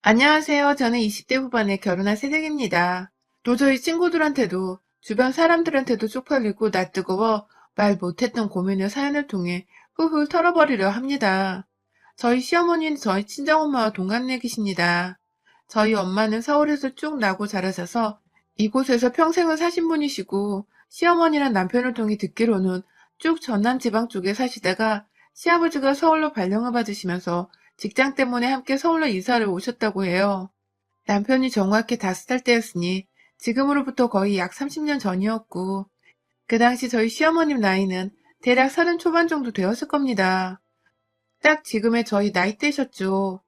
안녕하세요. 저는 20대 후반에 결혼한 새댁입니다. 도저히 친구들한테도 주변 사람들한테도 쪽팔리고 낯뜨거워 말 못했던 고민을 사연을 통해 훌훌 털어버리려 합니다. 저희 시어머니는 저희 친정엄마와 동갑내기십니다. 저희 엄마는 서울에서 쭉 나고 자라셔서 이곳에서 평생을 사신 분이시고, 시어머니랑 남편을 통해 듣기로는 쭉 전남 지방 쪽에 사시다가 시아버지가 서울로 발령을 받으시면서 직장 때문에 함께 서울로 이사를 오셨다고 해요. 남편이 정확히 5살 때였으니 지금으로부터 거의 약 30년 전이었고, 그 당시 저희 시어머님 나이는 대략 30 초반 정도 되었을 겁니다. 딱 지금의 저희 나이대셨죠.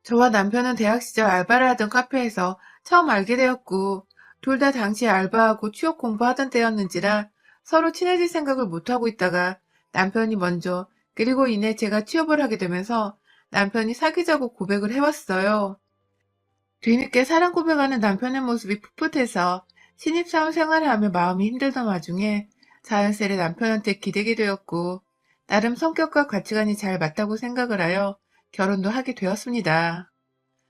저와 남편은 대학 시절 알바를 하던 카페에서 처음 알게 되었고, 둘 다 당시 알바하고 취업 공부하던 때였는지라 서로 친해질 생각을 못하고 있다가 남편이 먼저, 그리고 이내 제가 취업을 하게 되면서 남편이 사귀자고 고백을 해왔어요. 뒤늦게 사랑 고백하는 남편의 모습이 풋풋해서 신입사원 생활을 하며 마음이 힘들던 와중에 자연스레 남편한테 기대게 되었고, 나름 성격과 가치관이 잘 맞다고 생각을 하여 결혼도 하게 되었습니다.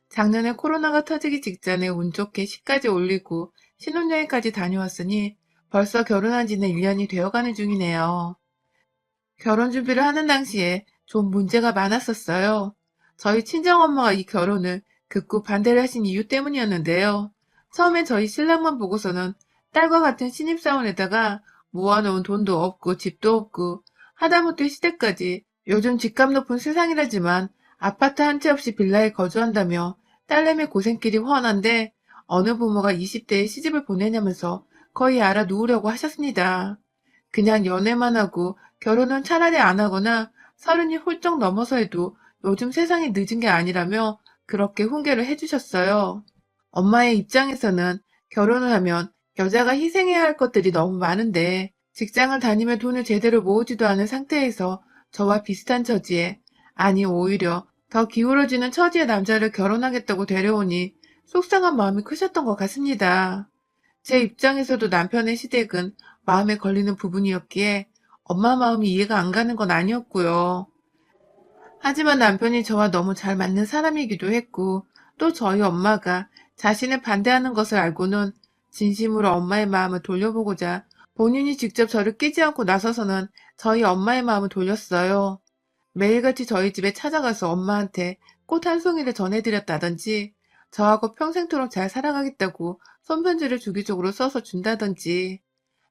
작년에 코로나가 터지기 직전에 운 좋게 시까지 올리고 신혼여행까지 다녀왔으니 벌써 결혼한 지는 1년이 되어가는 중이네요. 결혼 준비를 하는 당시에 좀 문제가 많았었어요. 저희 친정엄마가 이 결혼을 극구 반대를 하신 이유 때문이었는데요. 처음엔 저희 신랑만 보고서는 딸과 같은 신입사원에다가 모아놓은 돈도 없고 집도 없고 하다못해 시댁까지 요즘 집값 높은 세상이라지만 아파트 한 채 없이 빌라에 거주한다며 딸내미 고생길이 훤한데 어느 부모가 20대에 시집을 보내냐면서 거의 알아누우려고 하셨습니다. 그냥 연애만 하고 결혼은 차라리 안 하거나 30이 훌쩍 넘어서 해도 요즘 세상이 늦은 게 아니라며 그렇게 훈계를 해주셨어요. 엄마의 입장에서는 결혼을 하면 여자가 희생해야 할 것들이 너무 많은데 직장을 다니며 돈을 제대로 모으지도 않은 상태에서 저와 비슷한 처지에, 아니 오히려 더 기울어지는 처지의 남자를 결혼하겠다고 데려오니 속상한 마음이 크셨던 것 같습니다. 제 입장에서도 남편의 시댁은 마음에 걸리는 부분이었기에 엄마 마음이 이해가 안 가는 건 아니었고요. 하지만 남편이 저와 너무 잘 맞는 사람이기도 했고, 또 저희 엄마가 자신을 반대하는 것을 알고는 진심으로 엄마의 마음을 돌려보고자 본인이 직접 저를 끼지 않고 나서서는 저희 엄마의 마음을 돌렸어요. 매일같이 저희 집에 찾아가서 엄마한테 꽃 한 송이를 전해드렸다든지, 저하고 평생토록 잘 살아가겠다고 손편지를 주기적으로 써서 준다든지,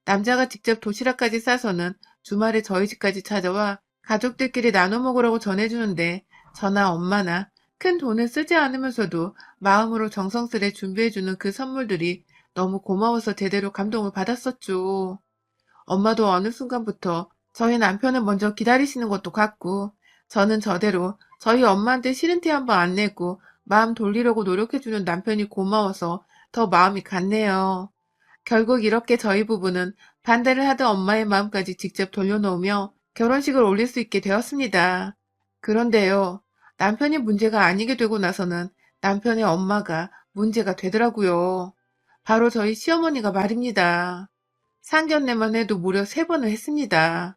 남자가 직접 도시락까지 싸서는 주말에 저희 집까지 찾아와 가족들끼리 나눠 먹으라고 전해주는데, 저나 엄마나 큰 돈을 쓰지 않으면서도 마음으로 정성스레 준비해주는 그 선물들이 너무 고마워서 제대로 감동을 받았었죠. 엄마도 어느 순간부터 저희 남편을 먼저 기다리시는 것도 같고, 저는 저대로 저희 엄마한테 싫은 티 한 번 안 내고 마음 돌리려고 노력해주는 남편이 고마워서 더 마음이 갔네요. 결국 이렇게 저희 부부는 반대를 하던 엄마의 마음까지 직접 돌려놓으며 결혼식을 올릴 수 있게 되었습니다. 그런데요, 남편이 문제가 아니게 되고 나서는 남편의 엄마가 문제가 되더라고요. 바로 저희 시어머니가 말입니다. 상견례만 해도 무려 3번을 했습니다.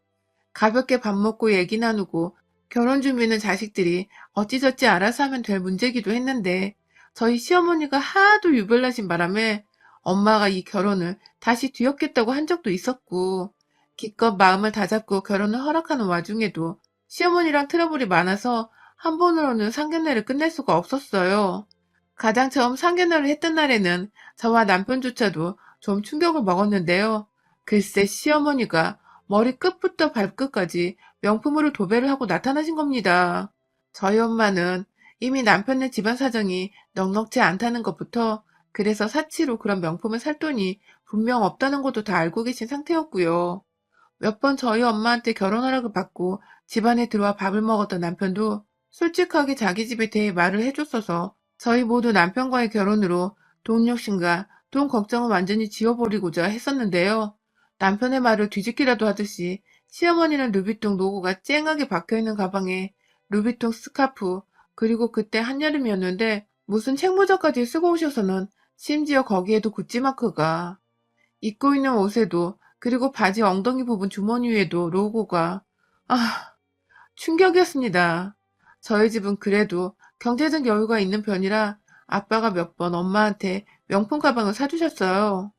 가볍게 밥 먹고 얘기 나누고 결혼 준비는 자식들이 어찌저찌 알아서 하면 될 문제기도 했는데, 저희 시어머니가 하도 유별나신 바람에 엄마가 이 결혼을 다시 뒤엎겠다고 한 적도 있었고, 기껏 마음을 다잡고 결혼을 허락하는 와중에도 시어머니랑 트러블이 많아서 한 번으로는 상견례를 끝낼 수가 없었어요. 가장 처음 상견례를 했던 날에는 저와 남편조차도 좀 충격을 먹었는데요. 글쎄 시어머니가 머리 끝부터 발끝까지 명품으로 도배를 하고 나타나신 겁니다. 저희 엄마는 이미 남편네 집안 사정이 넉넉지 않다는 것부터, 그래서 사치로 그런 명품을 살 돈이 분명 없다는 것도 다 알고 계신 상태였고요. 몇 번 저희 엄마한테 결혼 허락을 받고 집안에 들어와 밥을 먹었던 남편도 솔직하게 자기 집에 대해 말을 해줬어서 저희 모두 남편과의 결혼으로 돈 욕심과 돈 걱정을 완전히 지워버리고자 했었는데요. 남편의 말을 뒤집기라도 하듯이 시어머니는 루비통 로고가 쨍하게 박혀있는 가방에 루비통 스카프, 그리고 그때 한여름이었는데 무슨 책모자까지 쓰고 오셔서는 심지어 거기에도 구찌 마크가, 입고 있는 옷에도, 그리고 바지 엉덩이 부분 주머니 위에도 로고가. 아, 충격이었습니다. 저희 집은 그래도 경제적 여유가 있는 편이라 아빠가 몇 번 엄마한테 명품 가방을 사주셨어요.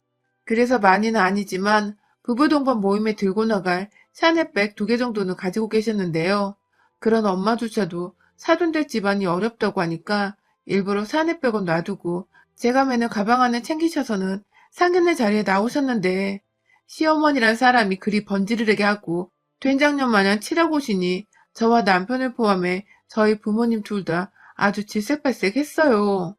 그래서 많이는 아니지만 부부 동반 모임에 들고 나갈 샤넬백 2개 정도는 가지고 계셨는데요. 그런 엄마조차도 사돈될 집안이 어렵다고 하니까 일부러 샤넬백은 놔두고 제가 매는 가방 안에 챙기셔서는 상견례 자리에 나오셨는데 시어머니란 사람이 그리 번지르르게 하고 된장녀 마냥 치라고시니 저와 남편을 포함해 저희 부모님 둘 다 아주 질색팔색했어요.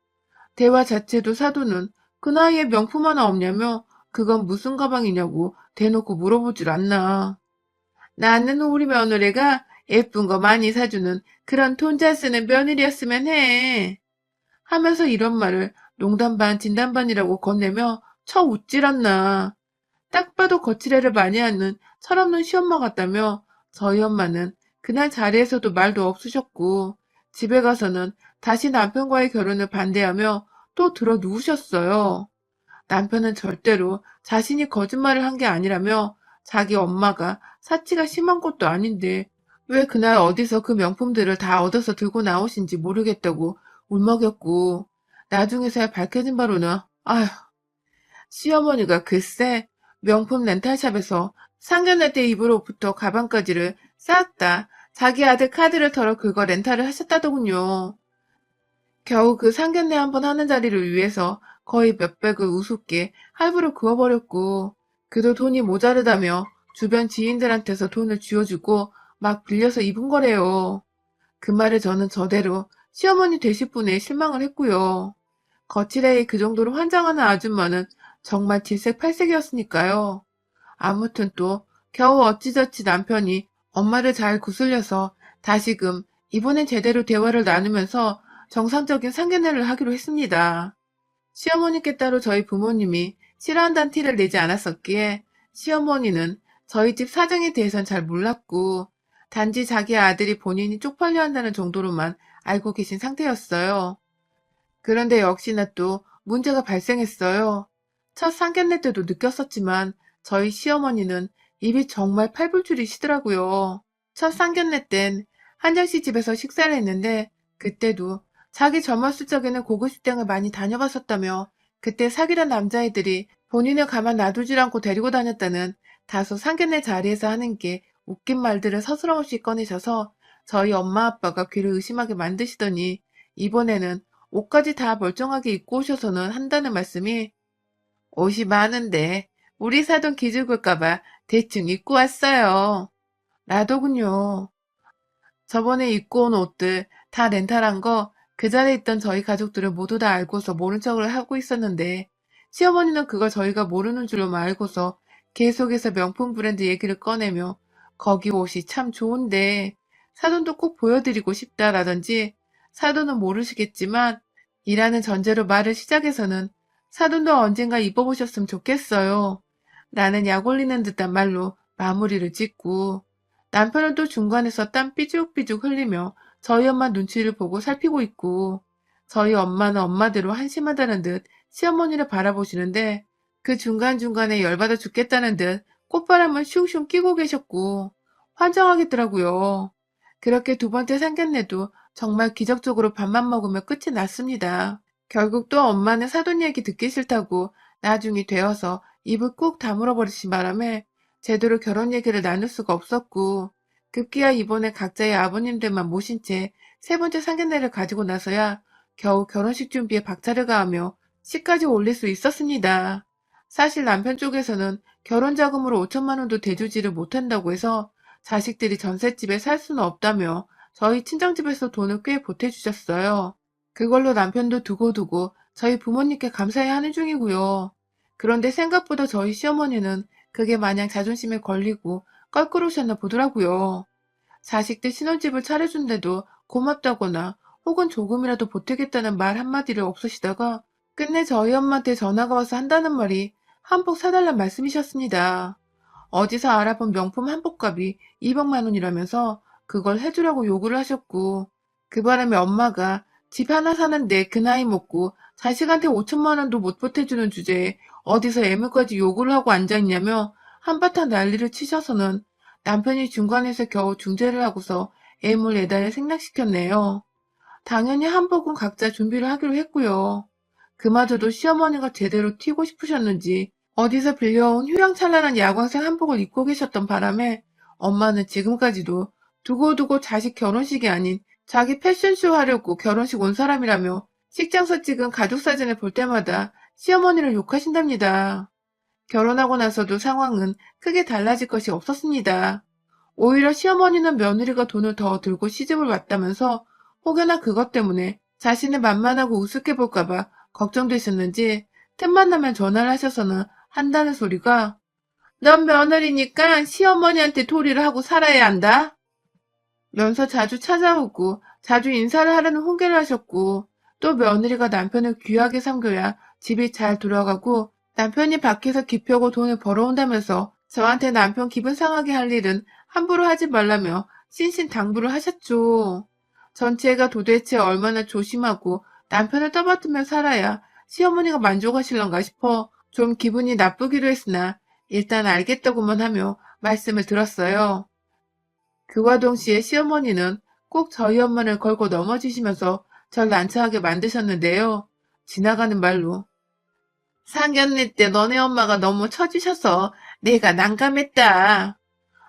대화 자체도 사돈은 그 나이에 명품 하나 없냐며 그건 무슨 가방이냐고 대놓고 물어보질 않나. 나는 우리 며느리가 예쁜 거 많이 사주는 그런 돈 잘 쓰는 며느리였으면 해. 하면서 이런 말을 농담 반 진담 반이라고 건네며 쳐 웃질 않나. 딱 봐도 거칠애를 많이 하는 철없는 시엄마 같다며 저희 엄마는 그날 자리에서도 말도 없으셨고 집에 가서는 다시 남편과의 결혼을 반대하며 또 들어 누우셨어요. 남편은 절대로 자신이 거짓말을 한 게 아니라며 자기 엄마가 사치가 심한 것도 아닌데 왜 그날 어디서 그 명품들을 다 얻어서 들고 나오신지 모르겠다고 울먹였고 나중에서야 밝혀진 바로는 아휴 시어머니가 글쎄 명품 렌탈샵에서 상견례 때 입을 옷부터 가방까지를 싹 다 자기 아들 카드를 털어 그거 렌탈을 하셨다더군요. 겨우 그 상견례 한 번 하는 자리를 위해서 거의 몇백을 우습게 할부로 그어버렸고 그도 돈이 모자르다며 주변 지인들한테서 돈을 쥐어주고 막 빌려서 입은 거래요. 그 말에 저는 저대로 시어머니 되실 분에 실망을 했고요. 거칠애의 그 정도로 환장하는 아줌마는 정말 질색팔색이었으니까요. 아무튼 또 겨우 어찌저찌 남편이 엄마를 잘 구슬려서 다시금 이번엔 제대로 대화를 나누면서 정상적인 상견례를 하기로 했습니다. 시어머니께 따로 저희 부모님이 싫어한다는 티를 내지 않았었기에 시어머니는 저희 집 사정에 대해선 잘 몰랐고 단지 자기 아들이 본인이 쪽팔려 한다는 정도로만 알고 계신 상태였어요. 그런데 역시나 또 문제가 발생했어요. 첫 상견례 때도 느꼈었지만 저희 시어머니는 입이 정말 팔불출이시더라고요. 첫 상견례 땐 한정씨 집에서 식사를 했는데 그때도 자기 젊었을 적에는 고급식당을 많이 다녀봤었다며 그때 사귀던 남자애들이 본인을 가만 놔두질 않고 데리고 다녔다는 다소 상견례 자리에서 하는 게 웃긴 말들을 서스럼없이 꺼내셔서 저희 엄마 아빠가 귀를 의심하게 만드시더니 이번에는 옷까지 다 멀쩡하게 입고 오셔서는 한다는 말씀이 옷이 많은데 우리 사돈 기죽을까봐 대충 입고 왔어요. 나더군요. 저번에 입고 온 옷들 다 렌탈한 거 그 자리에 있던 저희 가족들은 모두 다 알고서 모른 척을 하고 있었는데 시어머니는 그걸 저희가 모르는 줄로만 알고서 계속해서 명품 브랜드 얘기를 꺼내며 거기 옷이 참 좋은데 사돈도 꼭 보여드리고 싶다라든지 사돈은 모르시겠지만 이라는 전제로 말을 시작해서는 사돈도 언젠가 입어보셨으면 좋겠어요. 나는 약 올리는 듯한 말로 마무리를 짓고 남편은 또 중간에서 땀 삐죽삐죽 흘리며 저희 엄마 눈치를 보고 살피고 있고 저희 엄마는 엄마대로 한심하다는 듯 시어머니를 바라보시는데 그 중간중간에 열받아 죽겠다는 듯 꽃바람을 슝슝 끼고 계셨고 환장하겠더라고요. 그렇게 두 번째 상견례도 정말 기적적으로 밥만 먹으며 끝이 났습니다. 결국 또 엄마는 사돈 얘기 듣기 싫다고 나중이 되어서 입을 꾹 다물어 버리신 바람에 제대로 결혼 얘기를 나눌 수가 없었고 급기야 이번에 각자의 아버님들만 모신 채 세 번째 상견례를 가지고 나서야 겨우 결혼식 준비에 박차를 가하며 시까지 올릴 수 있었습니다. 사실 남편 쪽에서는 결혼 자금으로 5천만 원도 대주지를 못한다고 해서 자식들이 전셋집에 살 수는 없다며 저희 친정집에서 돈을 꽤 보태주셨어요. 그걸로 남편도 두고두고 저희 부모님께 감사해 하는 중이고요. 그런데 생각보다 저희 시어머니는 그게 마냥 자존심에 걸리고 껄끄러우셨나 보더라고요. 자식들 신혼집을 차려준데도 고맙다거나 혹은 조금이라도 보태겠다는 말 한마디를 없으시다가 끝내 저희 엄마한테 전화가 와서 한다는 말이 한복 사달란 말씀이셨습니다. 어디서 알아본 명품 한복값이 200만 원이라면서 그걸 해주라고 요구를 하셨고 그 바람에 엄마가 집 하나 사는데 그 나이 먹고 자식한테 5천만 원도 못 보태주는 주제에 어디서 애물까지 요구를 하고 앉아있냐며 한바탕 난리를 치셔서는 남편이 중간에서 겨우 중재를 하고서 애물 예단을 생략시켰네요. 당연히 한복은 각자 준비를 하기로 했고요. 그마저도 시어머니가 제대로 튀고 싶으셨는지 어디서 빌려온 휘황찬란한 야광색 한복을 입고 계셨던 바람에 엄마는 지금까지도 두고두고 자식 결혼식이 아닌 자기 패션쇼 하려고 결혼식 온 사람이라며 식장서 찍은 가족 사진을 볼 때마다 시어머니를 욕하신답니다. 결혼하고 나서도 상황은 크게 달라질 것이 없었습니다. 오히려 시어머니는 며느리가 돈을 더 들고 시집을 왔다면서 혹여나 그것 때문에 자신을 만만하고 우습게 볼까봐 걱정되셨는지 틈만 나면 전화를 하셔서는 한다는 소리가 넌 며느리니까 시어머니한테 도리를 하고 살아야 한다 면서 자주 찾아오고 자주 인사를 하려는 훈계를 하셨고 또 며느리가 남편을 귀하게 섬겨야 집이 잘 돌아가고 남편이 밖에서 기펴고 돈을 벌어온다면서 저한테 남편 기분 상하게 할 일은 함부로 하지 말라며 신신당부를 하셨죠. 전체가 도대체 얼마나 조심하고 남편을 떠받들며 살아야 시어머니가 만족하실런가 싶어 좀 기분이 나쁘기도 했으나 일단 알겠다고만 하며 말씀을 들었어요. 그와 동시에 시어머니는 꼭 저희 엄마를 걸고 넘어지시면서 절 난처하게 만드셨는데요. 지나가는 말로 상견례 때 너네 엄마가 너무 처지셔서 내가 난감했다.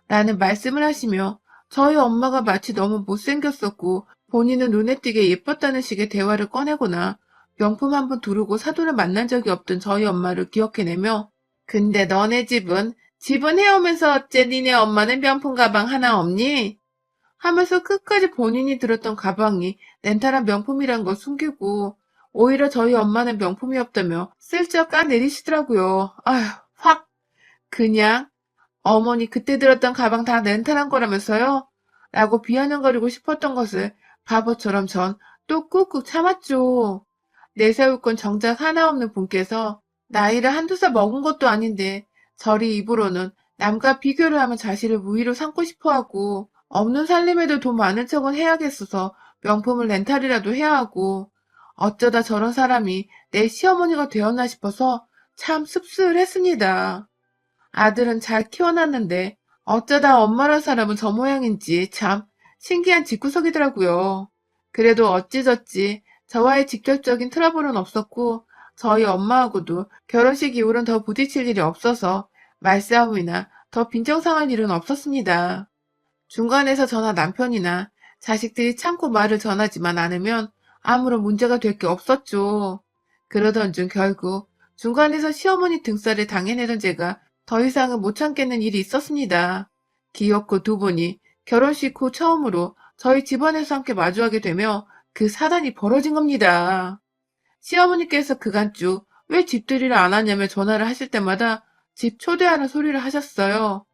라는 말씀을 하시며 저희 엄마가 마치 너무 못생겼었고 본인은 눈에 띄게 예뻤다는 식의 대화를 꺼내거나 명품 한 번 두르고 사돈을 만난 적이 없던 저희 엄마를 기억해내며 근데 너네 집은 해오면서 어째 니네 엄마는 명품 가방 하나 없니? 하면서 끝까지 본인이 들었던 가방이 렌탈한 명품이란 걸 숨기고 오히려 저희 엄마는 명품이 없다며 슬쩍 까내리시더라고요. 아휴 확 그냥 어머니 그때 들었던 가방 다 렌탈한 거라면서요? 라고 비아냥거리고 싶었던 것을 바보처럼 전 또 꾹꾹 참았죠. 내세울 건 정작 하나 없는 분께서 나이를 한두 살 먹은 것도 아닌데 저리 입으로는 남과 비교를 하면 자신을 우위로 삼고 싶어하고 없는 살림에도 돈 많은 척은 해야겠어서 명품을 렌탈이라도 해야 하고 어쩌다 저런 사람이 내 시어머니가 되었나 싶어서 참 씁쓸했습니다. 아들은 잘 키워놨는데 어쩌다 엄마란 사람은 저 모양인지 참 신기한 집구석이더라고요. 그래도 어찌저찌 저와의 직접적인 트러블은 없었고 저희 엄마하고도 결혼식 이후로는 더 부딪힐 일이 없어서 말싸움이나 더 빈정상할 일은 없었습니다. 중간에서 저나 남편이나 자식들이 참고 말을 전하지만 않으면 아무런 문제가 될 게 없었죠. 그러던 중 결국 중간에서 시어머니 등살을 당해내던 제가 더 이상은 못 참겠는 일이 있었습니다. 기어코 두 분이 결혼식 후 처음으로 저희 집안에서 함께 마주하게 되며 그 사단이 벌어진 겁니다. 시어머니께서 그간 쭉 왜 집들이를 안 하냐며 전화를 하실 때마다 집 초대하는 소리를 하셨어요.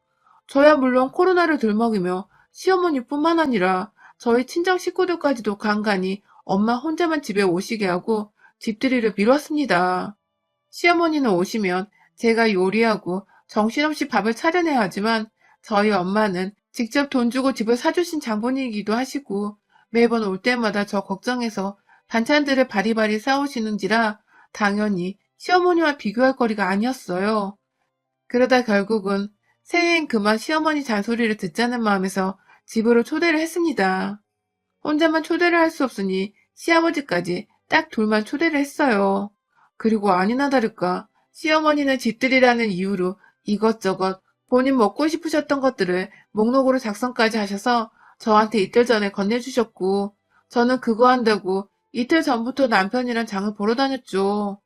저야 물론 코로나를 들먹이며 시어머니뿐만 아니라 저희 친정 식구들까지도 간간히 엄마 혼자만 집에 오시게 하고 집들이를 미뤘습니다. 시어머니는 오시면 제가 요리하고 정신없이 밥을 차려내야 하지만 저희 엄마는 직접 돈 주고 집을 사주신 장본인이기도 하시고 매번 올 때마다 저 걱정해서 반찬들을 바리바리 싸우시는지라 당연히 시어머니와 비교할 거리가 아니었어요. 그러다 결국은 새해엔 그만 시어머니 잔소리를 듣자는 마음에서 집으로 초대를 했습니다. 혼자만 초대를 할 수 없으니 시아버지까지 딱 둘만 초대를 했어요. 그리고 아니나 다를까 시어머니는 집들이라는 이유로 이것저것 본인 먹고 싶으셨던 것들을 목록으로 작성까지 하셔서 저한테 이틀 전에 건네주셨고 저는 그거 한다고 이틀 전부터 남편이랑 장을 보러 다녔죠.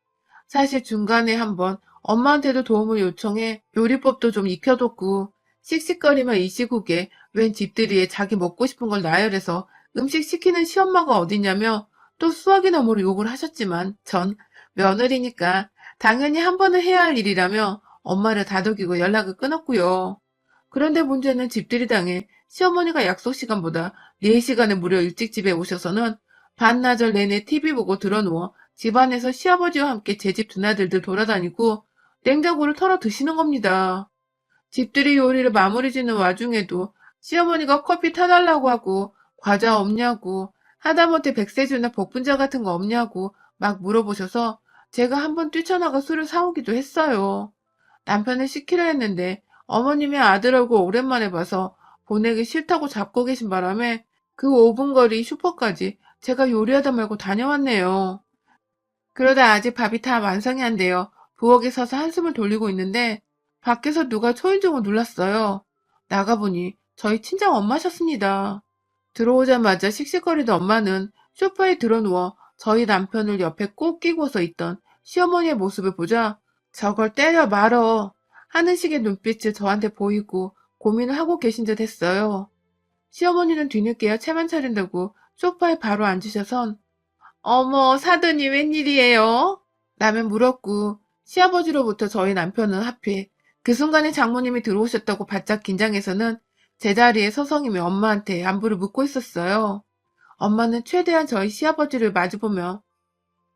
사실 중간에 한번 엄마한테도 도움을 요청해 요리법도 좀 익혀뒀고 씩씩거리며 이 시국에 웬 집들이에 자기 먹고 싶은 걸 나열해서 음식 시키는 시엄마가 어디냐며 또 수학이 너머로 욕을 하셨지만 전 며느리니까 당연히 한 번은 해야 할 일이라며 엄마를 다독이고 연락을 끊었고요. 그런데 문제는 집들이당에 시어머니가 약속 시간보다 4시간을 무려 일찍 집에 오셔서는 반나절 내내 TV 보고 드러누워 집안에서 시아버지와 함께 제 집 드나들들 돌아다니고 냉장고를 털어 드시는 겁니다. 집들이 요리를 마무리 짓는 와중에도 시어머니가 커피 타달라고 하고 과자 없냐고 하다못해 백세주나 복분자 같은 거 없냐고 막 물어보셔서 제가 한번 뛰쳐나가 술을 사오기도 했어요. 남편을 시키려 했는데 어머님의 아들하고 오랜만에 봐서 보내기 싫다고 잡고 계신 바람에 그 5분 거리 슈퍼까지 제가 요리하다 말고 다녀왔네요. 그러다 아직 밥이 다 완성이 안 돼요. 부엌에 서서 한숨을 돌리고 있는데 밖에서 누가 초인종을 눌렀어요. 나가보니 저희 친정 엄마셨습니다. 들어오자마자 씩씩거리던 엄마는 소파에 드러누워 저희 남편을 옆에 꼭 끼고서 있던 시어머니의 모습을 보자 저걸 때려 말어 하는 식의 눈빛을 저한테 보이고 고민을 하고 계신 듯 했어요. 시어머니는 뒤늦게야 채만 차린다고 소파에 바로 앉으셔선 어머, 사돈이 웬일이에요? 라며 물었고, 시아버지로부터 저희 남편은 하필 그 순간에 장모님이 들어오셨다고 바짝 긴장해서는 제자리에 서성이며 엄마한테 안부를 묻고 있었어요. 엄마는 최대한 저희 시아버지를 마주보며,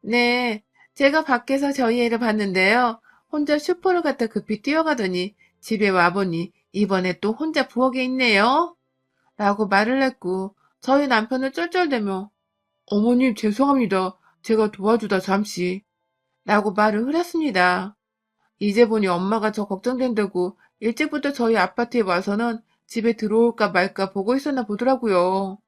네, 제가 밖에서 저희 애를 봤는데요. 혼자 슈퍼를 갔다 급히 뛰어가더니 집에 와보니 이번에 또 혼자 부엌에 있네요. 라고 말을 했고, 저희 남편은 쩔쩔대며, 어머님 죄송합니다. 제가 도와주다 잠시. 라고 말을 흐렸습니다. 이제 보니 엄마가 저 걱정된다고 일찍부터 저희 아파트에 와서는 집에 들어올까 말까 보고 있었나 보더라고요.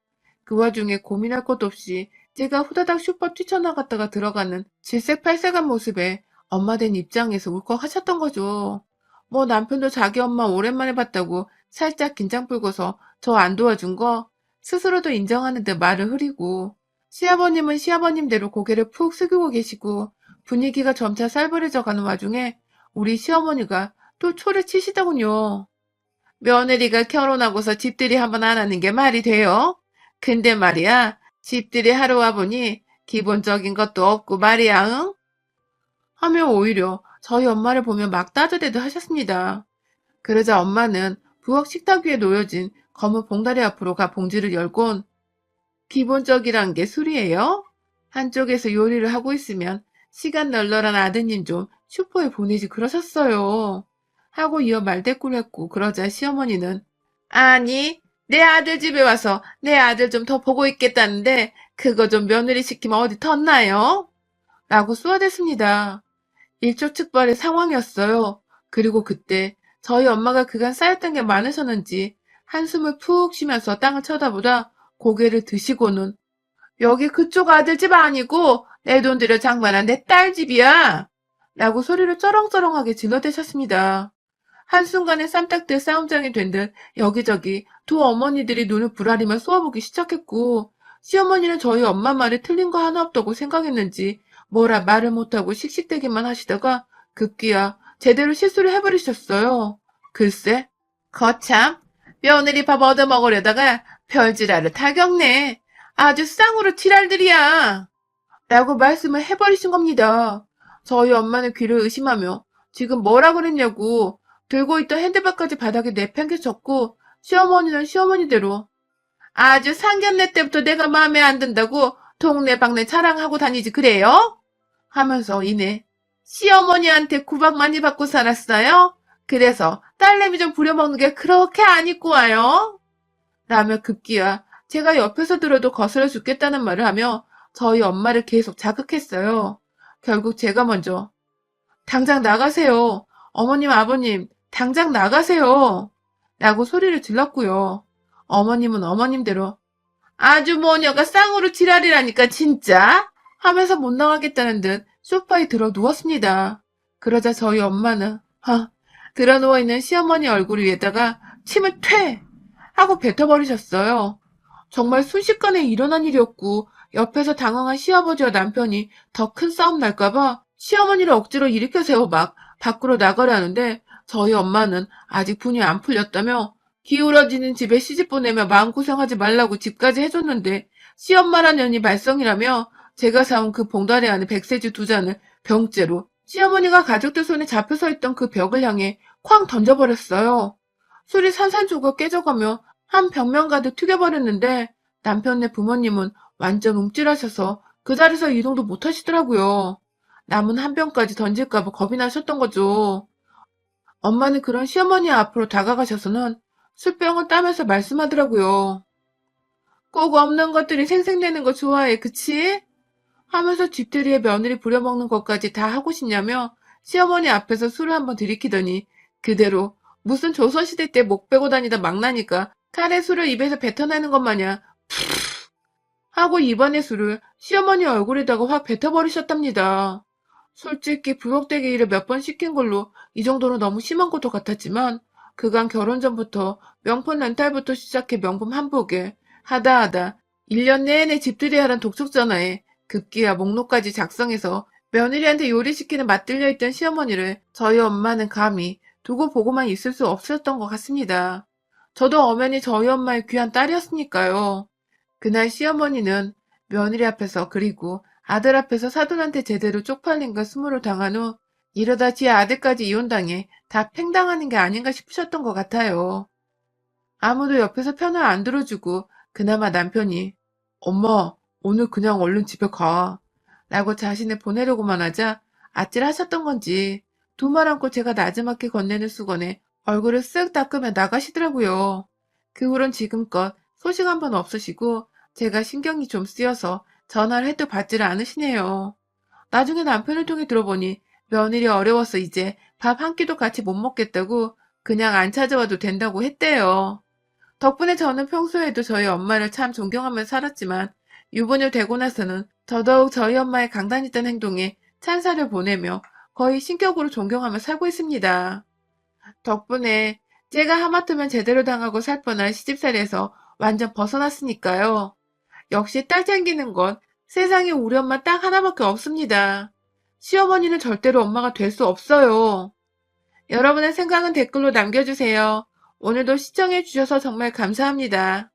그 와중에 고민할 것도 없이 제가 후다닥 슈퍼 뛰쳐나갔다가 들어가는 질색팔색한 모습에 엄마 된 입장에서 울컥하셨던 거죠. 뭐 남편도 자기 엄마 오랜만에 봤다고 살짝 긴장 풀고서 저 안 도와준 거 스스로도 인정하는 듯 말을 흐리고 시아버님은 시아버님대로 고개를 푹 숙이고 계시고 분위기가 점차 살벌해져 가는 와중에 우리 시어머니가 또 초를 치시더군요. 며느리가 결혼하고서 집들이 한번 안 하는 게 말이 돼요? 근데 말이야, 집들이 하러 와보니 기본적인 것도 없고 말이야, 응? 하며 오히려 저희 엄마를 보며 막 따져대도 하셨습니다. 그러자 엄마는 부엌 식탁 위에 놓여진 검은 봉다리 앞으로 가 봉지를 열곤 기본적이란 게 술이에요? 한쪽에서 요리를 하고 있으면 시간 널널한 아드님 좀 슈퍼에 보내지 그러셨어요. 하고 이어 말대꾸를 했고 그러자 시어머니는 아니 내 아들 집에 와서 내 아들 좀 더 보고 있겠다는데 그거 좀 며느리 시키면 어디 텄나요? 라고 쏘아댔습니다. 일촉즉발의 상황이었어요. 그리고 그때 저희 엄마가 그간 쌓였던 게 많으셨는지 한숨을 푹 쉬면서 땅을 쳐다보다 고개를 드시고는 여기 그쪽 아들 집 아니고 내 돈 들여 장만한 내 딸 집이야. 라고 소리를 쩌렁쩌렁하게 질러대셨습니다. 한순간에 쌈딱들 싸움장이 된 듯 여기저기 두 어머니들이 눈을 부라리며 쏘아보기 시작했고 시어머니는 저희 엄마 말에 틀린 거 하나 없다고 생각했는지 뭐라 말을 못하고 씩씩대기만 하시다가 급기야 제대로 실수를 해버리셨어요. 글쎄, 거참, 며느리 밥 얻어먹으려다가 별지랄을 다 겪네. 아주 쌍으로 지랄들이야. 라고 말씀을 해버리신 겁니다. 저희 엄마는 귀를 의심하며 지금 뭐라 그랬냐고 들고 있던 핸드백까지 바닥에 내팽개쳤고 시어머니는 시어머니대로 아주 상견례 때부터 내가 마음에 안 든다고 동네방네 자랑하고 다니지 그래요? 하면서 이내 시어머니한테 구박 많이 받고 살았어요? 그래서 딸내미 좀 부려먹는 게 그렇게 안 입고 와요? 라며 급기야 제가 옆에서 들어도 거슬러 죽겠다는 말을 하며 저희 엄마를 계속 자극했어요. 결국 제가 먼저 당장 나가세요. 어머님 아버님 당장 나가세요. 라고 소리를 질렀고요. 어머님은 어머님대로 아주 모녀가 쌍으로 지랄이라니까 진짜 하면서 못 나가겠다는 듯 소파에 들어 누웠습니다. 그러자 저희 엄마는 들어 누워있는 시어머니 얼굴 위에다가 침을 퇴 하고 뱉어버리셨어요. 정말 순식간에 일어난 일이었고 옆에서 당황한 시아버지와 남편이 더 큰 싸움 날까봐 시어머니를 억지로 일으켜 세워 막 밖으로 나가려 하는데 저희 엄마는 아직 분이 안 풀렸다며 기울어지는 집에 시집 보내며 마음고생하지 말라고 집까지 해줬는데 시엄마란 년이 말썽이라며 제가 사온 그 봉다리 안에 백세주 2잔을 병째로 시어머니가 가족들 손에 잡혀 서 있던 그 벽을 향해 쾅 던져버렸어요. 술이 산산조각 깨져가며 한 벽면 가득 튀겨버렸는데 남편네 부모님은 완전 움찔하셔서 그 자리에서 이동도 못하시더라고요. 남은 한 병까지 던질까봐 겁이 나셨던 거죠. 엄마는 그런 시어머니 앞으로 다가가셔서는 술병을 따면서 말씀하더라고요. 꼭 없는 것들이 생생내는 거 좋아해, 그치? 하면서 집들이에 며느리 부려먹는 것까지 다 하고 싶냐며 시어머니 앞에서 술을 한번 들이키더니 그대로 무슨 조선시대 때 목 베고 다니다 막 나니까 칼에 술을 입에서 뱉어내는 것 마냥 하고 입안의 술을 시어머니 얼굴에다가 확 뱉어버리셨답니다. 솔직히 부엌대기 일을 몇 번 시킨 걸로 이 정도는 너무 심한 것도 같았지만 그간 결혼 전부터 명품 렌탈부터 시작해 명품 한복에 하다하다 1년 내내 집들이 하란 독촉전화에 급기야 목록까지 작성해서 며느리한테 요리시키는 맛들려 있던 시어머니를 저희 엄마는 감히 두고 보고만 있을 수 없었던 것 같습니다. 저도 엄연히 저희 엄마의 귀한 딸이었으니까요. 그날 시어머니는 며느리 앞에서 그리고 아들 앞에서 사돈한테 제대로 쪽팔린 걸 스물을 당한 후 이러다 지 아들까지 이혼당해 다 팽당하는 게 아닌가 싶으셨던 것 같아요. 아무도 옆에서 편을 안 들어주고 그나마 남편이 엄마 오늘 그냥 얼른 집에 가 라고 자신을 보내려고만 하자 아찔하셨던 건지 두 말 않고 제가 나지막히 건네는 수건에 얼굴을 쓱 닦으며 나가시더라고요. 그 후론 지금껏 소식 한 번 없으시고 제가 신경이 좀 쓰여서 전화를 해도 받지를 않으시네요. 나중에 남편을 통해 들어보니 며느리 어려워서 이제 밥 한 끼도 같이 못 먹겠다고 그냥 안 찾아와도 된다고 했대요. 덕분에 저는 평소에도 저희 엄마를 참 존경하며 살았지만 유부녀 되고 나서는 더더욱 저희 엄마의 강단있던 행동에 찬사를 보내며 거의 신격으로 존경하며 살고 있습니다. 덕분에 제가 하마터면 제대로 당하고 살 뻔한 시집살이에서 완전 벗어났으니까요. 역시 딸 챙기는 건 세상에 우리 엄마 딱 하나밖에 없습니다. 시어머니는 절대로 엄마가 될 수 없어요. 여러분의 생각은 댓글로 남겨주세요. 오늘도 시청해주셔서 정말 감사합니다.